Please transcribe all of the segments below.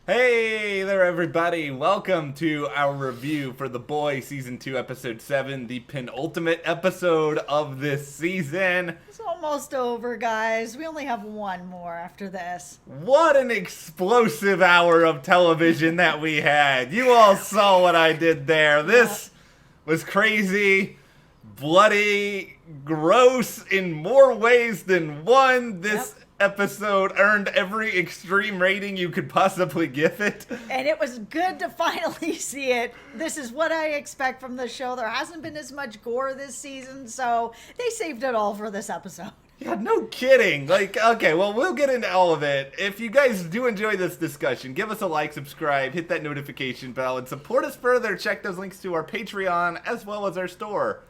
Hey there, everybody. Welcome to our review for The Boys Season 2, Episode 7, the penultimate episode of this season. It's almost over, guys. We only have one more after this. What an explosive hour of television that we had. You all saw what I did there. This was crazy, bloody, gross in more ways than one. This episode earned every extreme rating you could possibly give it. And it was good to finally see it. This is what I expect from the show. There hasn't been as much gore this season, so they saved it all for this episode. Yeah, no kidding. Okay, well, we'll get into all of it. If you guys do enjoy this discussion, give us a like, subscribe, hit that notification bell, and support us further. Check those links to our Patreon as well as our store.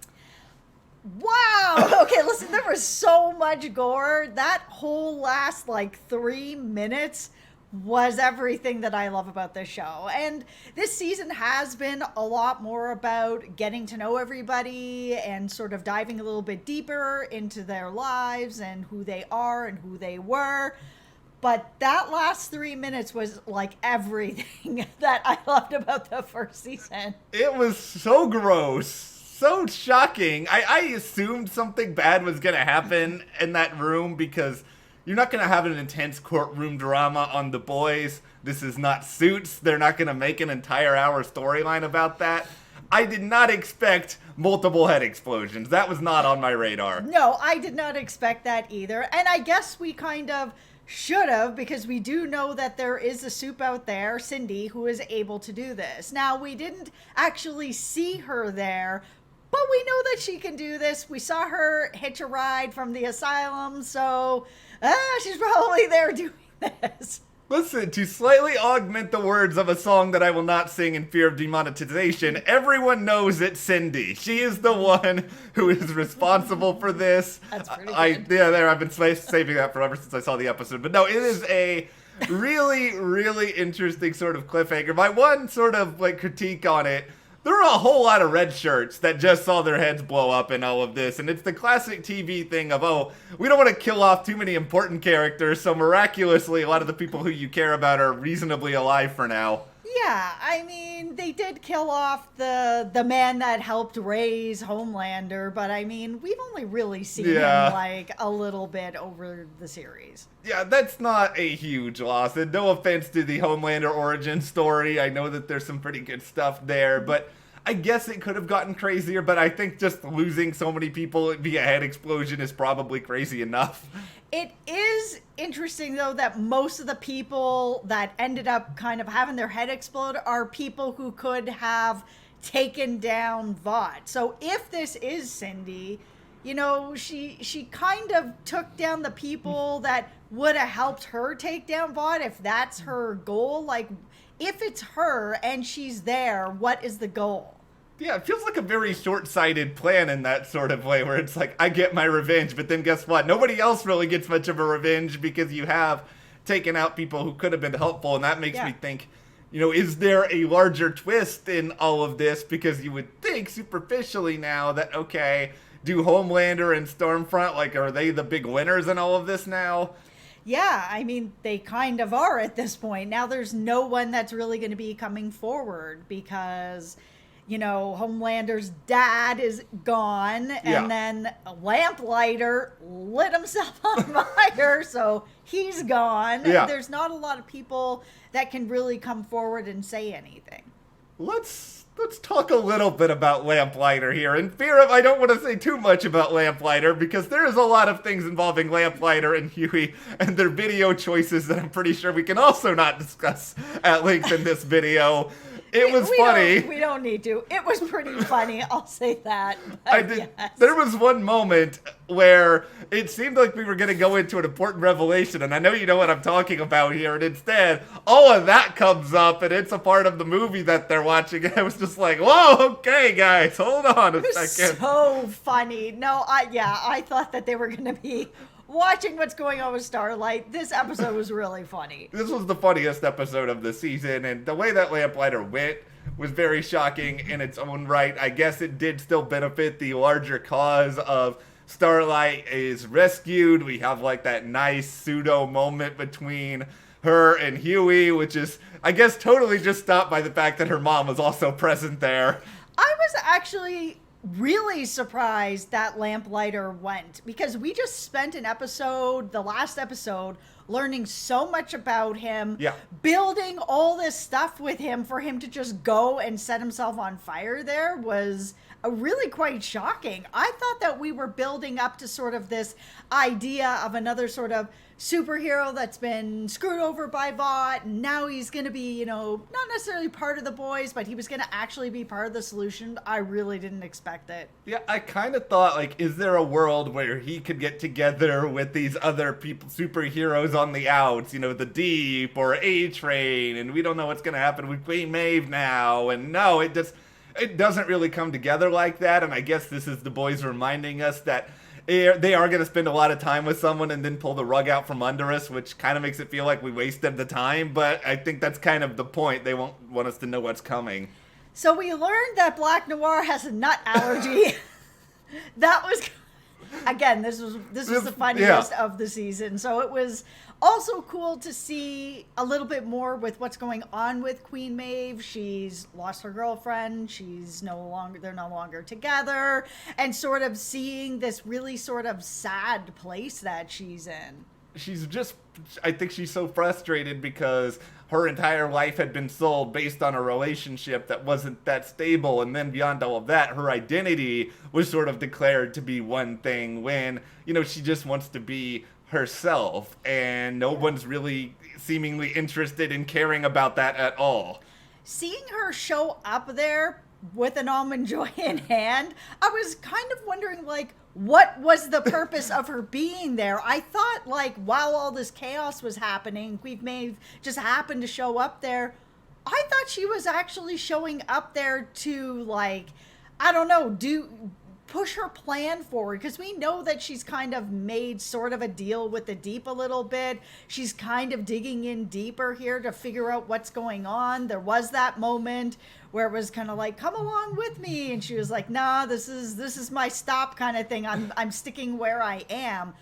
Wow! Okay, listen, there was so much gore. That whole last, 3 minutes was everything that I love about this show. And this season has been a lot more about getting to know everybody and sort of diving a little bit deeper into their lives and who they are and who they were. But that last 3 minutes was like everything that I loved about the first season. It was so gross. So shocking. I assumed something bad was going to happen in that room because you're not going to have an intense courtroom drama on The Boys. This is not Suits. They're not going to make an entire hour storyline about that. I did not expect multiple head explosions. That was not on my radar. No, I did not expect that either. And I guess we kind of should have, because we do know that there is a soup out there, Cindy, who is able to do this. Now, we didn't actually see her there, but we know that she can do this. We saw her hitch a ride from the asylum, so she's probably there doing this. Listen, to slightly augment the words of a song that I will not sing in fear of demonetization, everyone knows it's Cindy. She is the one who is responsible for this. That's pretty good. I've been saving that forever since I saw the episode. But no, it is a really, really interesting sort of cliffhanger. My one sort of critique on it, there are a whole lot of red shirts that just saw their heads blow up in all of this. And it's the classic TV thing of, we don't want to kill off too many important characters, so miraculously a lot of the people who you care about are reasonably alive for now. Yeah, I mean, they did kill off the man that helped raise Homelander, but I mean, we've only really seen him a little bit over the series. Yeah, that's not a huge loss. And no offense to the Homelander origin story. I know that there's some pretty good stuff there, but I guess it could have gotten crazier, but I think just losing so many people via head explosion is probably crazy enough. It is interesting, though, that most of the people that ended up kind of having their head explode are people who could have taken down Vought. So if this is Cindy, she kind of took down the people that would have helped her take down Vought, if that's her goal. If it's her and she's there, what is the goal? Yeah, it feels like a very short-sighted plan in that sort of way, where it's like, I get my revenge, but then guess what? Nobody else really gets much of a revenge because you have taken out people who could have been helpful, and that makes me think, is there a larger twist in all of this? Because you would think superficially now that, okay, do Homelander and Stormfront, are they the big winners in all of this now? Yeah, I mean, they kind of are at this point. Now there's no one that's really going to be coming forward because Homelander's dad is gone, and then Lamplighter lit himself on fire, so he's gone. Yeah. There's not a lot of people that can really come forward and say anything. Let's talk a little bit about Lamplighter here. In fear of, I don't want to say too much about Lamplighter, because there is a lot of things involving Lamplighter and Huey and their video choices that I'm pretty sure we can also not discuss at length in this video. It was funny. We don't need to. It was pretty funny, I'll say that. Yes. There was one moment where it seemed like we were going to go into an important revelation, and I know you know what I'm talking about here, and instead, all of that comes up, and it's a part of the movie that they're watching, and I was just like, whoa, okay, guys, hold on a second. So funny. No, I thought that they were going to be watching what's going on with Starlight. This episode was really funny. This was the funniest episode of the season, and the way that Lamplighter went was very shocking in its own right. I guess it did still benefit the larger cause of Starlight is rescued. We have that nice pseudo moment between her and Huey, which is, I guess, totally just stopped by the fact that her mom was also present there. I was actually really surprised that Lamplighter went, because we just spent the last episode, learning so much about him, building all this stuff with him. For him to just go and set himself on fire there was really quite shocking. I thought that we were building up to sort of this idea of another sort of superhero that's been screwed over by Vought, and now he's going to be, not necessarily part of the boys, but he was going to actually be part of the solution. I really didn't expect it. Yeah, I kind of thought, like, is there a world where he could get together with these other people, superheroes on the outs, the Deep or A-Train, and we don't know what's going to happen with Queen Maeve now, and no, it doesn't really come together like that, and I guess this is the boys reminding us that they are going to spend a lot of time with someone and then pull the rug out from under us, which kind of makes it feel like we wasted the time, but I think that's kind of the point. They won't want us to know what's coming. So we learned that Black Noir has a nut allergy. That was, again, this was the funniest of the season. So it was also cool to see a little bit more with what's going on with Queen Maeve. She's lost her girlfriend. They're no longer together, and sort of seeing this really sort of sad place that she's in. I think she's so frustrated because her entire life had been sold based on a relationship that wasn't that stable, and then beyond all of that, her identity was sort of declared to be one thing when, she just wants to be herself, and no one's really seemingly interested in caring about that at all. Seeing her show up there with an almond joy in hand, I was kind of wondering, like, what was the purpose of her being there? I thought, like, while all this chaos was happening, Queen Maeve just happened to show up there. I thought she was actually showing up there to, like, I don't know, push her plan forward, because we know that she's kind of made sort of a deal with the Deep a little bit. She's kind of digging in deeper here to figure out what's going on. There was that moment where it was kind of like, come along with me, and she was like, nah, this is my stop kind of thing. I'm sticking where I am.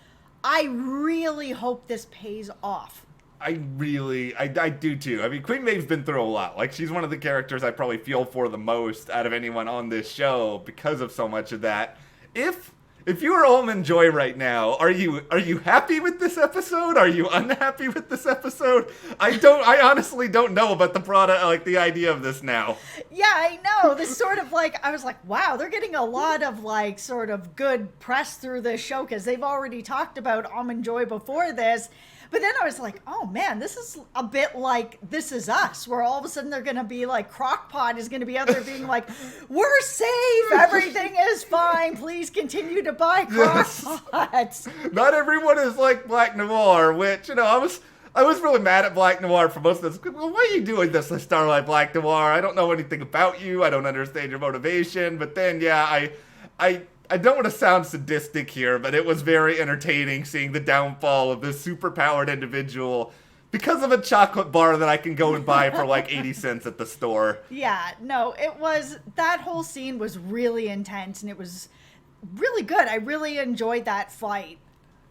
I really hope this pays off. I do too. I mean, Queen Maeve's been through a lot. Like, she's one of the characters I probably feel for the most out of anyone on this show because of so much of that. If you were Almond Joy right now, are you happy with this episode? Are you unhappy with this episode? I honestly don't know about the product, like the idea of this now. Yeah, I know. This sort of like, I was like, wow, they're getting a lot of like sort of good press through this show, because they've already talked about Almond Joy before this. But then I was like, oh man, this is a bit like This Is Us, where all of a sudden they're going to be like, Crockpot is going to be out there being like, we're safe, everything is fine, please continue to buy Crockpots. Yes. Not everyone is like Black Noir, which, I was really mad at Black Noir for most of this. Well, why are you doing this to Starlight, Black Noir? I don't know anything about you. I don't understand your motivation. But then, yeah, I don't want to sound sadistic here, but it was very entertaining seeing the downfall of this superpowered individual because of a chocolate bar that I can go and buy for like 80 cents at the store. Yeah, no, that whole scene was really intense, and it was really good. I really enjoyed that fight.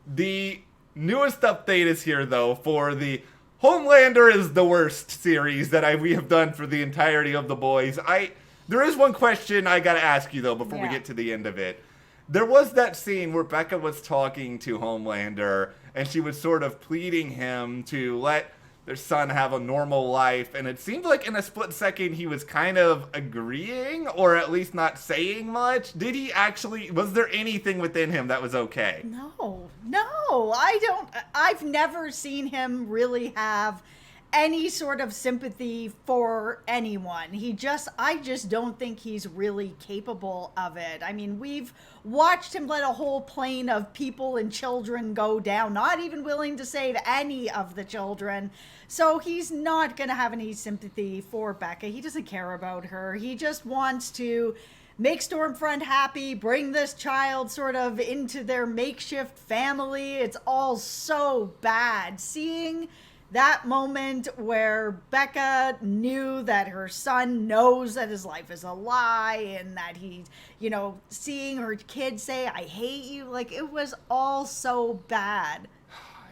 The newest update is here, though, for the Homelander is the Worst series that we have done for the entirety of The Boys. There is one question I gotta ask you, though, before we get to the end of it. There was that scene where Becca was talking to Homelander, and she was sort of pleading him to let their son have a normal life, and it seemed like in a split second he was kind of agreeing, or at least not saying much. Was there anything within him that was okay? No, I've never seen him really have any sort of sympathy for anyone. I just don't think he's really capable of it. I mean, we've watched him let a whole plane of people and children go down, not even willing to save any of the children. So he's not going to have any sympathy for Becca. He doesn't care about her. He just wants to make Stormfront happy, bring this child sort of into their makeshift family. It's all so bad. Seeing that moment where Becca knew that her son knows that his life is a lie, and that he, seeing her kid say, I hate you, like, it was all so bad.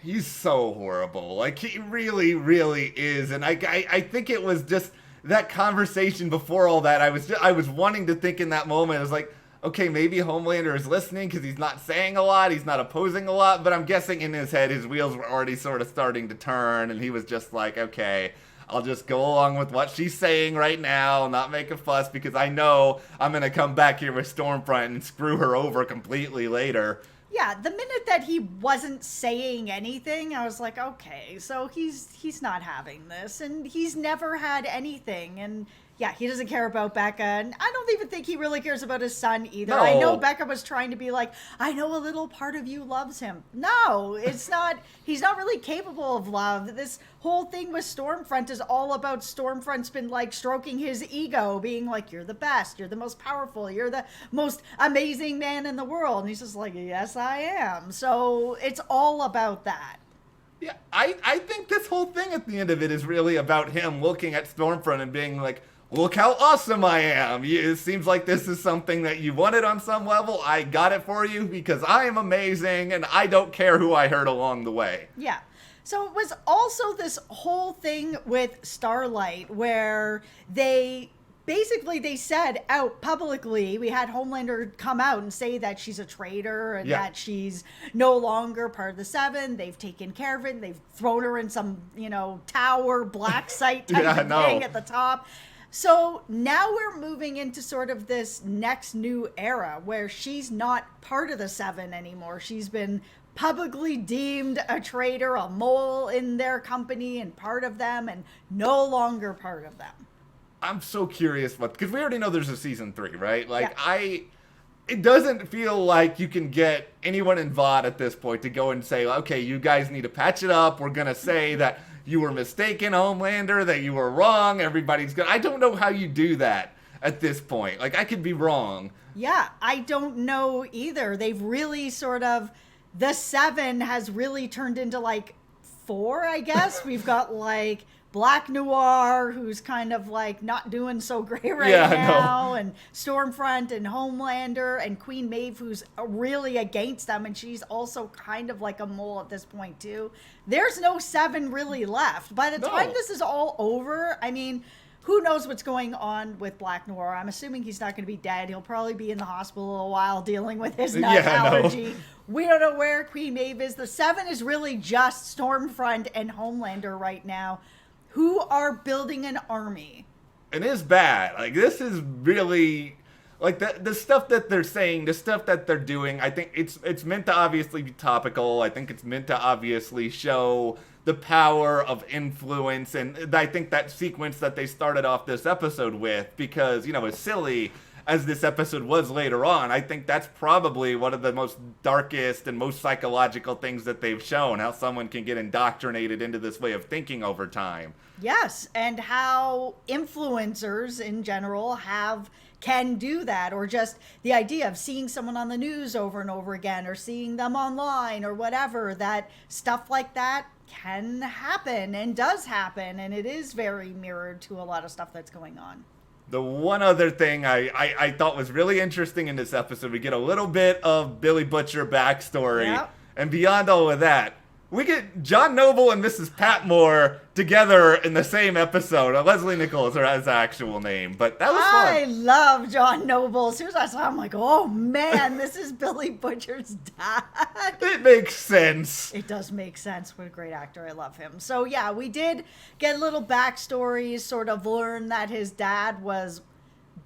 He's so horrible. Like, he really, really is. And I think it was just that conversation before all that. I was wanting to think in that moment. I was like, okay, maybe Homelander is listening because he's not saying a lot. He's not opposing a lot. But I'm guessing in his head, his wheels were already sort of starting to turn. And he was just like, okay, I'll just go along with what she's saying right now, not make a fuss, because I know I'm going to come back here with Stormfront and screw her over completely later. Yeah, the minute that he wasn't saying anything, I was like, okay, so he's not having this, and he's never had anything, and yeah, he doesn't care about Becca, and I don't even think he really cares about his son either. No. I know Becca was trying to be like, I know a little part of you loves him. No, it's not. He's not really capable of love. This whole thing with Stormfront is all about Stormfront's been like stroking his ego, being like, you're the best, you're the most powerful, you're the most amazing man in the world. And he's just like, yes, I am. So it's all about that. Yeah, I think this whole thing at the end of it is really about him looking at Stormfront and being like, look how awesome I am. It seems like this is something that you wanted on some level. I got it for you because I am amazing and I don't care who I hurt along the way. Yeah. So it was also this whole thing with Starlight where they said out publicly, we had Homelander come out and say that she's a traitor and that she's no longer part of the Seven. They've taken care of it. And they've thrown her in some, tower, black site type of thing at the top. So now we're moving into sort of this next new era where she's not part of the Seven anymore. She's been publicly deemed a traitor, a mole in their company and part of them, and no longer part of them. I'm so curious because we already know there's a season 3, right? It doesn't feel like you can get anyone in VOD at this point to go and say, okay, you guys need to patch it up. We're going to say that you were mistaken, Homelander, that you were wrong. I don't know how you do that at this point. Like, I could be wrong. Yeah, I don't know either. They've really the Seven has really turned into 4, I guess. We've got Black Noir, who's kind of not doing so great now, and Stormfront and Homelander and Queen Maeve, who's really against them, and she's also kind of like a mole at this point too. There's no Seven really left. By the time this is all over, I mean, who knows what's going on with Black Noir? I'm assuming he's not going to be dead. He'll probably be in the hospital a while dealing with his nut allergy. We don't know where Queen Maeve is. The Seven is really just Stormfront and Homelander right now, who are building an army. It is bad. This is really, the stuff that they're saying, the stuff that they're doing, I think it's meant to obviously be topical. I think it's meant to obviously show the power of influence. And I think that sequence that they started off this episode with, because, as silly as this episode was later on, I think that's probably one of the most darkest and most psychological things that they've shown, how someone can get indoctrinated into this way of thinking over time. Yes, and how influencers in general can do that, or just the idea of seeing someone on the news over and over again, or seeing them online or whatever, that stuff like that can happen and does happen, and it is very mirrored to a lot of stuff that's going on. The one other thing I thought was really interesting in this episode, we get a little bit of Billy Butcher backstory. Yep. And beyond all of that, we get John Noble and Mrs. Patmore together in the same episode. Leslie Nichols are his actual name, but that was fun. I love John Noble. As soon as I saw him, I'm like, oh man, this is Billy Butcher's dad. It makes sense. It does make sense. What a great actor. I love him. So yeah, we did get a little backstory, sort of learn that his dad was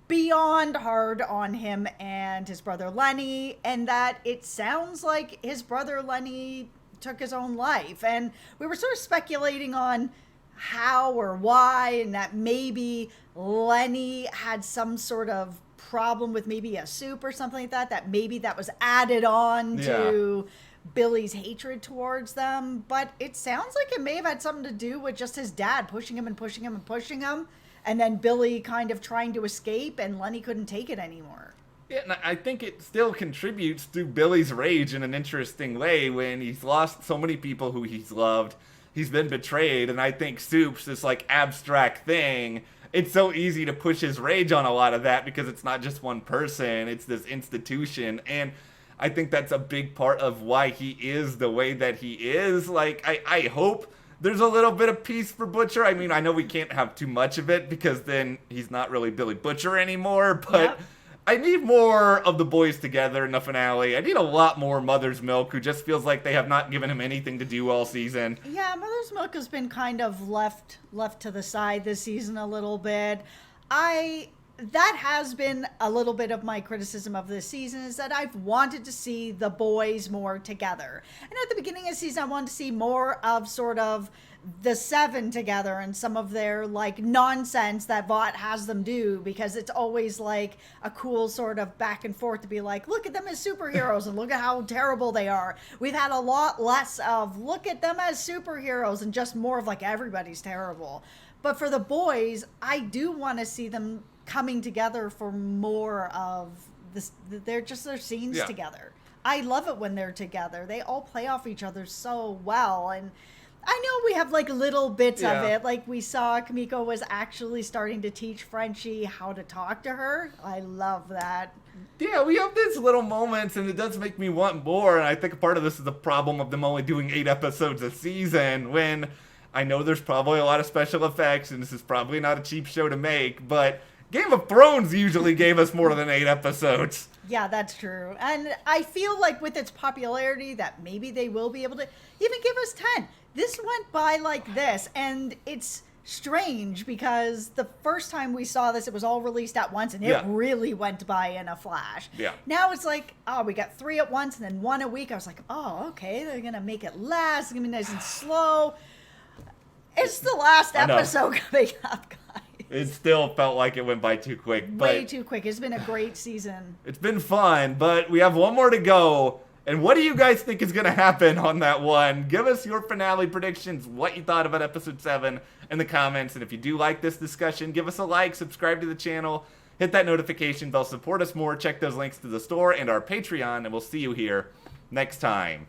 beyond hard on him and his brother Lenny, and that it sounds like his brother Lenny took his own life. And we were sort of speculating on how or why, and that maybe Lenny had some sort of problem with maybe a soup or something like that maybe that was added on to Billy's hatred towards them. But it sounds like it may have had something to do with just his dad pushing him and pushing him and pushing him, and then Billy kind of trying to escape, and Lenny couldn't take it anymore. Yeah, and I think it still contributes to Billy's rage in an interesting way when he's lost so many people who he's loved. He's been betrayed, and I think soup's this abstract thing. It's so easy to push his rage on a lot of that because it's not just one person, it's this institution. And I think that's a big part of why he is the way that he is. Like, I hope there's a little bit of peace for Butcher. I mean, I know we can't have too much of it because then he's not really Billy Butcher anymore, but Yep. I need more of the boys together in the finale. I need a lot more Mother's Milk, who just feels like they have not given him anything to do all season. Yeah, Mother's Milk has been kind of left to the side this season a little bit. That has been a little bit of my criticism of this season, is that I've wanted to see the boys more together. And at the beginning of the season, I wanted to see more of sort of the seven together and some of their like nonsense that Vought has them do, because it's always like a cool sort of back and forth to be like, look at them as superheroes and look at how terrible they are. We've had a lot less of look at them as superheroes and just more of like everybody's terrible. But for the boys, I do want to see them coming together for more of this. Their scenes together. I love it when they're together. They all play off each other so well. And I know we have like little bits of it. Like we saw Kimiko was actually starting to teach Frenchie how to talk to her. I love that. Yeah, we have these little moments, and it does make me want more. And I think part of this is the problem of them only doing 8 episodes a season, when I know there's probably a lot of special effects, and this is probably not a cheap show to make, but Game of Thrones usually gave us more than 8 episodes. Yeah, that's true. And I feel like with its popularity that maybe they will be able to even give us 10. This went by like this, and it's strange because the first time we saw this, it was all released at once, and it really went by in a flash. Yeah. Now it's like, oh, we got 3 at once and then 1 a week. I was like, oh, okay, they're going to make it last. It's going to be nice and slow. It's the last episode coming up, guys. It still felt like it went by too quick. Way too quick. It's been a great season. It's been fun, but we have one more to go. And what do you guys think is going to happen on that one? Give us your finale predictions, what you thought about episode 7 in the comments. And if you do like this discussion, give us a like, subscribe to the channel, hit that notification bell, support us more, check those links to the store and our Patreon, and we'll see you here next time.